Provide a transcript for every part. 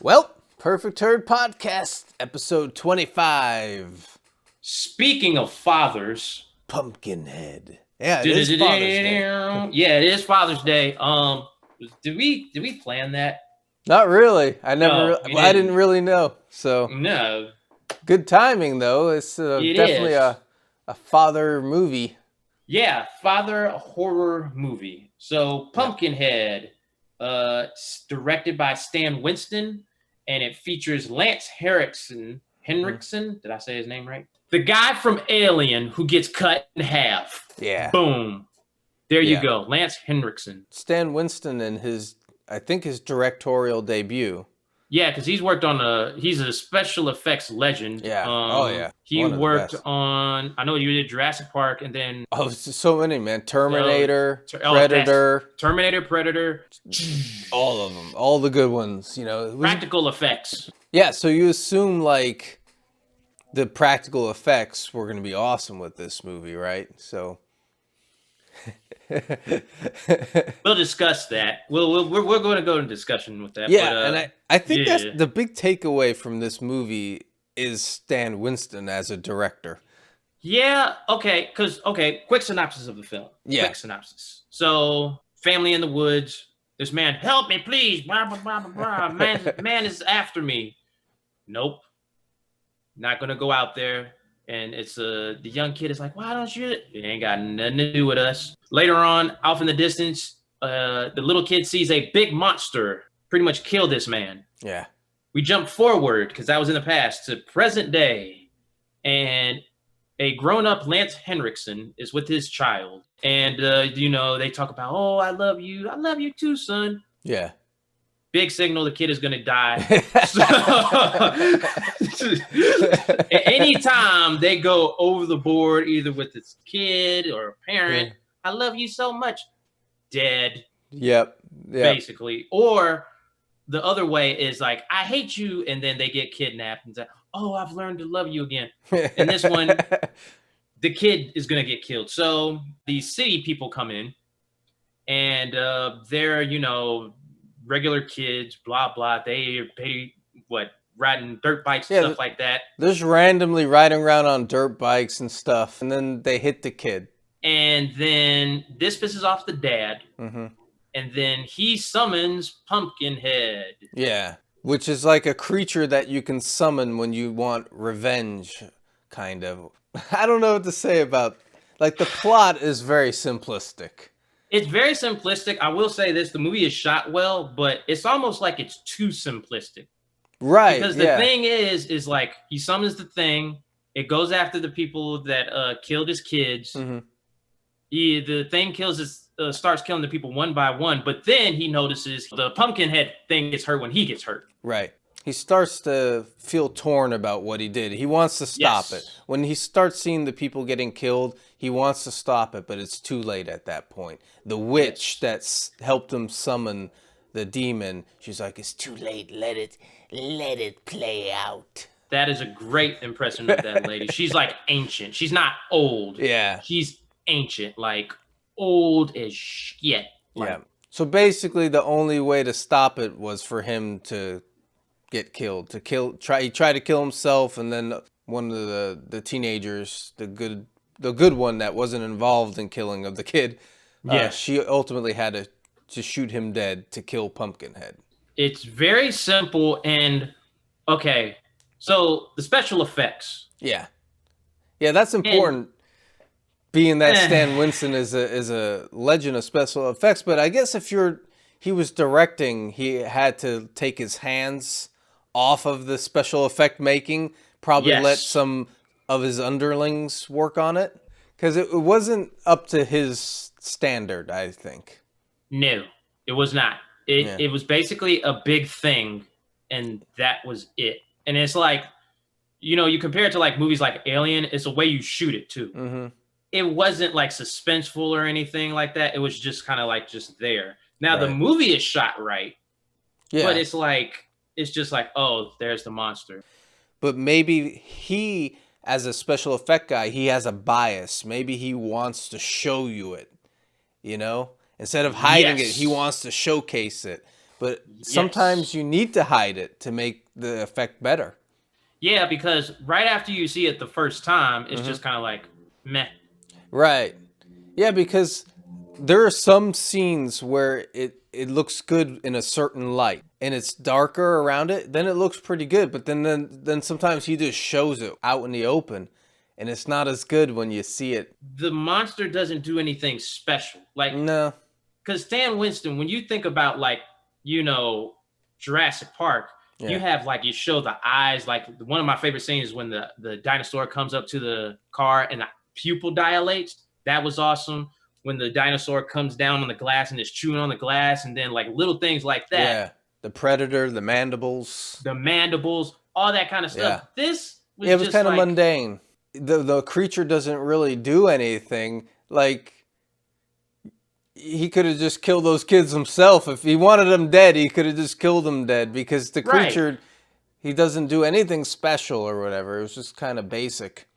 Well, Perfect Turd Podcast, episode 25. Speaking of fathers, Pumpkinhead. Yeah, it is Father's Day. Yeah, it is Father's Day. Did we plan that? Not really. No, we I didn't. didn't really know. So No, good timing though. It's it definitely is. a father movie. Yeah, father horror movie. So Yeah. Pumpkinhead, directed by Stan Winston, and it features Lance Henriksen. Henriksen, did I say his name right? The guy from Alien who gets cut in half. Yeah. Boom. There you Yeah. go, Lance Henriksen. Stan Winston in his directorial debut. Yeah, because he's worked on he's a special effects legend. Yeah. Oh yeah. He worked on, I know you did Jurassic Park, and then so many, man. Terminator, Predator. Terminator, Predator. All of them. All the good ones, you know. Practical effects. Yeah, so you assume like the practical effects were going to be awesome with this movie, right? So we'll discuss that. We're going to go into discussion with that. Yeah, but, and I think that's the big takeaway from this movie is Stan Winston as a director. Yeah, okay, quick synopsis of the film. Yeah. Quick synopsis. So, family in the woods. This man, help me, please. Blah, blah, blah, blah, blah. Man is after me. Nope. Not going to go out there. And it's the young kid is like, why don't you? It ain't got nothing to do with us. Later on, off in the distance, the little kid sees a big monster pretty much kill this man. Yeah. We jump forward, because that was in the past, to present day. And a grown-up Lance Henriksen is with his child. And, they talk about, oh, I love you. I love you too, son. Yeah. Big signal the kid is going to die. Anytime they go over the board, either with this kid or a parent, I love you so much, dead. Yep. Basically. Or the other way is like, I hate you, and then they get kidnapped and say, oh, I've learned to love you again. And this one, the kid is going to get killed. So these city people come in, and they're, regular kids, blah, blah. They riding dirt bikes and stuff like that. They're just randomly riding around on dirt bikes and stuff, and then they hit the kid. And then this pisses off the dad. Mm-hmm. And then he summons Pumpkinhead. Yeah, which is like a creature that you can summon when you want revenge, kind of. I don't know what to say about, like, the plot is very simplistic. It's very simplistic. I will say this, the movie is shot well, but it's almost like it's too simplistic. Right, because the thing is like, he summons the thing, it goes after the people that killed his kids. Mm-hmm. The thing starts killing the people one by one, but then he notices the Pumpkinhead thing gets hurt when he gets hurt. Right. He starts to feel torn about what he did. He wants to stop it. When he starts seeing the people getting killed, he wants to stop it, but it's too late at that point. The witch that's helped him summon the demon, she's like, it's too late. Let it play out. That is a great impression of that lady. She's like ancient. She's not old. Yeah. She's ancient, like old as shit. Like, yeah. So basically the only way to stop it was for him to get killed. He tried to kill himself, and then one of the teenagers, the good one that wasn't involved in killing of the kid, she ultimately had to shoot him dead to kill Pumpkinhead. It's very simple, and okay, so the special effects. Yeah, that's important. Being that Stan Winston is a legend of special effects, but I guess if he was directing, he had to take his hands off of the special effect making, probably let some of his underlings work on it, because it wasn't up to his standard, I think. No, it was not. It was basically a big thing, and that was it. And it's like, you compare it to like movies like Alien, it's the way you shoot it too. Mm-hmm. It wasn't like suspenseful or anything like that. It was just kind of like just there. Now the movie is shot right, but it's like, it's just like, oh, there's the monster. But maybe he, as a special effect guy, he has a bias. Maybe he wants to show you it, Instead of hiding it, he wants to showcase it. but Yes. sometimes you need to hide it to make the effect better. Yeah, because right after you see it the first time, it's Mm-hmm. just kind of like meh. Right. Yeah, because there are some scenes where it looks good in a certain light and it's darker around it, then it looks pretty good. But then sometimes he just shows it out in the open and it's not as good when you see it. The monster doesn't do anything special. Like, No. because Stan Winston, when you think about like, you know, Jurassic Park, you Yeah. have like you show the eyes. Like one of my favorite scenes is when the dinosaur comes up to the car and the pupil dilates. That was awesome. When the dinosaur comes down on the glass and is chewing on the glass, and then like little things like that, Yeah. The predator, the mandibles. the mandibles, all that kind of Yeah. stuff. This Yeah, was it was just kind of like, mundane. The creature doesn't really do anything. Like he could have just killed those kids himself. If he wanted them dead, he could have just killed them dead because the right. creature, he doesn't do anything special or whatever. It was just kind of basic.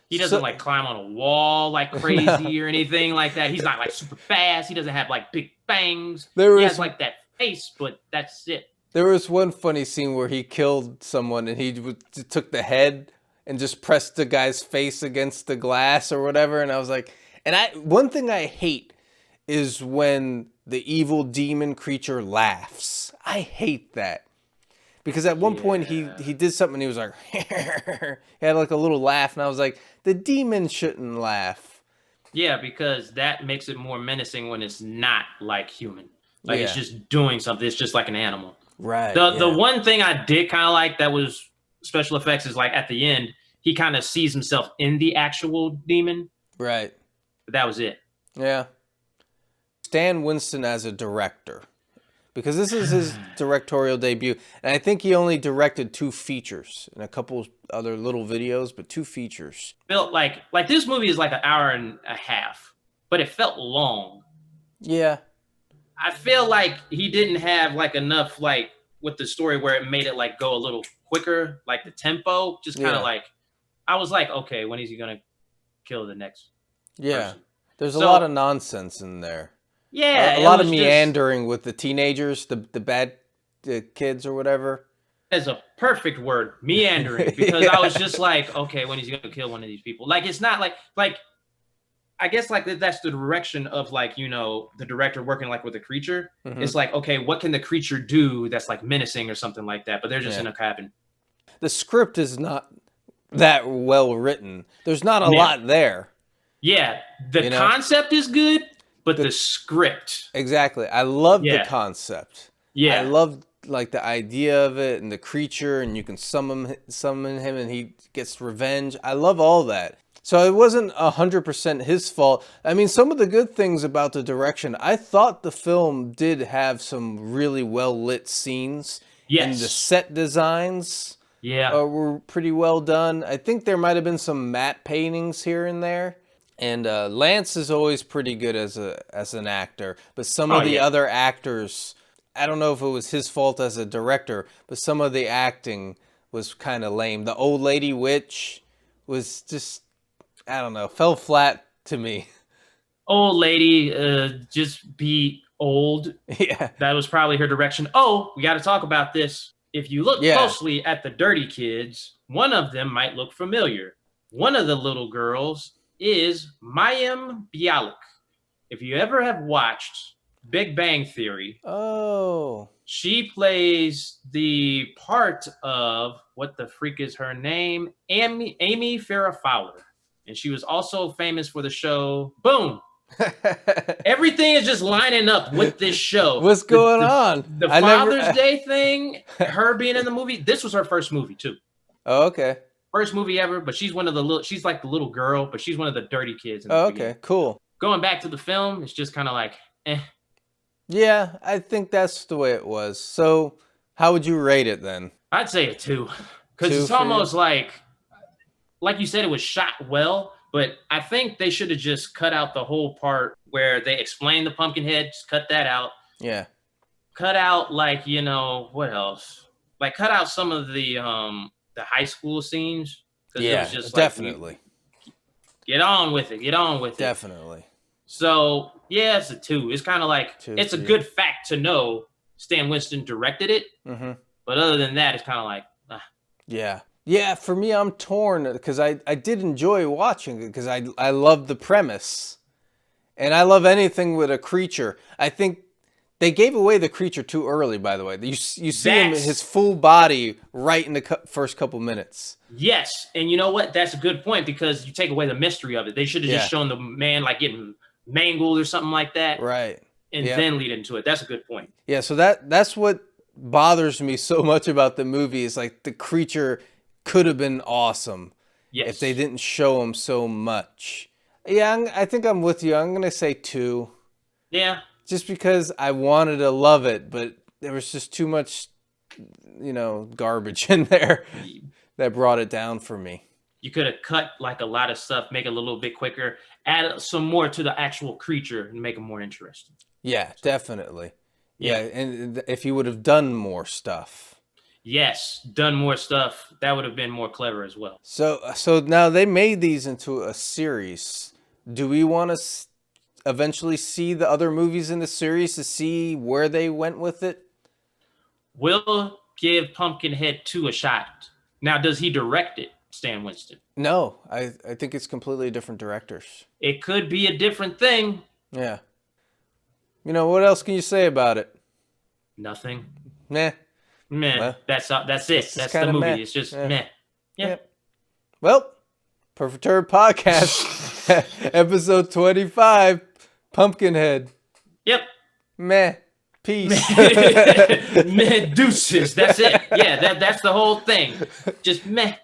He doesn't So, like climb on a wall like no. crazy or anything like that. He's not like super fast. He doesn't have like big fangs. There He was has like that face, but that's it. there was one funny scene where he killed someone and he took the head and just pressed the guy's face against the glass or whatever. And I was like, one thing I hate is when the evil demon creature laughs. I hate that. Because at one point he did something and he was like, he had like a little laugh, and I was like, the demon shouldn't laugh. Yeah, because that makes it more menacing when it's not like human. Like it's Yeah. just doing something. It's just like an animal. Right. The Yeah. one thing I did kind of like that was special effects is like at the end, he kind of sees himself in the actual demon. Right. But that was it. Yeah. Stan Winston as a director. Because this is his directorial debut. And I think he only directed 2 features and a couple other little videos, but 2 features. Felt like this movie is like an hour and a half, but it felt long. Yeah. I feel like he didn't have like enough like with the story where it made it like go a little quicker, like the tempo just kind of like I was like, okay, when is he gonna kill the next person? There's a So lot of nonsense in there. yeah, A it lot of was meandering with the teenagers, the bad kids or whatever. as a perfect word, meandering, because I was just like, okay, when is he gonna kill one of these people? Like it's not like I guess like that's the direction of like, you know, the director working like with a creature. Mm-hmm. It's like, okay, what can the creature do that's like menacing or something like that? But they're just in a cabin. The script is not that well written. There's not a lot there. Yeah, the concept is good, but the script. Exactly. I love the concept. Yeah. I love like the idea of it and the creature, and you can summon him and he gets revenge. I love all that. So it wasn't 100% his fault. I mean, some of the good things about the direction, I thought the film did have some really well lit scenes. Yes. And the set designs were pretty well done. I think there might have been some matte paintings here and there. And Lance is always pretty good as an actor. But some of the other actors, I don't know if it was his fault as a director, but some of the acting was kind of lame. The old lady witch was just, I don't know, fell flat to me. Old lady, just be old. Yeah. That was probably her direction. Oh, we got to talk about this. If you look closely at the dirty kids, one of them might look familiar. One of the little girls is Mayim Bialik. If you ever have watched Big Bang Theory, she plays the part of, what the freak is her name? Amy Farrah Fowler. And she was also famous for the show, boom. Everything is just lining up with this show. What's going on? The Father's Day thing, her being in the movie, this was her first movie too. Oh, okay. First movie ever, but she's one of the she's like the little girl, but she's one of the dirty kids. Oh, okay, cool. Going back to the film, it's just kind of like, eh. Yeah, I think that's the way it was. So, how would you rate it then? I'd say a 2, because it's almost like you said, it was shot well, but I think they should have just cut out the whole part where they explain the Pumpkinhead. Just cut that out. Yeah. Cut out, like, you know, what else? Like, cut out some of the high school scenes. Yeah, it was just definitely. Like, get on with it. Get on with it. Definitely. So, yeah, it's a 2. It's kind of like, it's a good fact to know. Stan Winston directed it. Mm-hmm. But other than that, it's kind of like, Yeah. Yeah, for me, I'm torn because I did enjoy watching it because I love the premise. And I love anything with a creature. I think they gave away the creature too early, by the way. You see him, his full body right in the first couple minutes. Yes. And you know what? That's a good point because you take away the mystery of it. They should have just shown the man like getting mangled or something like that. Right. And then lead into it. That's a good point. Yeah, so that's what bothers me so much about the movie is like the creature could have been awesome if they didn't show him so much. Yeah, I think I'm with you. I'm going to say 2. Yeah. Just because I wanted to love it, but there was just too much, garbage in there that brought it down for me. You could have cut like a lot of stuff, make it a little bit quicker, add some more to the actual creature and make it more interesting. Yeah, definitely. Yeah, and if you would have done more stuff. Yes, done more stuff, that would have been more clever as well. So now they made these into a series. Do we want to eventually see the other movies in the series to see where they went with it? We'll give Pumpkinhead 2 a shot. Now, does he direct it, Stan Winston? No, I think it's completely different directors. It could be a different thing. Yeah. What else can you say about it? Nothing. Meh. Well, that's it. That's the movie. Meh. It's just meh. Yeah. Yep. Well, Perfect Turd Podcast, episode 25, Pumpkinhead. Yep. Meh. Peace. Meh deuces. That's it. Yeah, that's the whole thing. Just meh.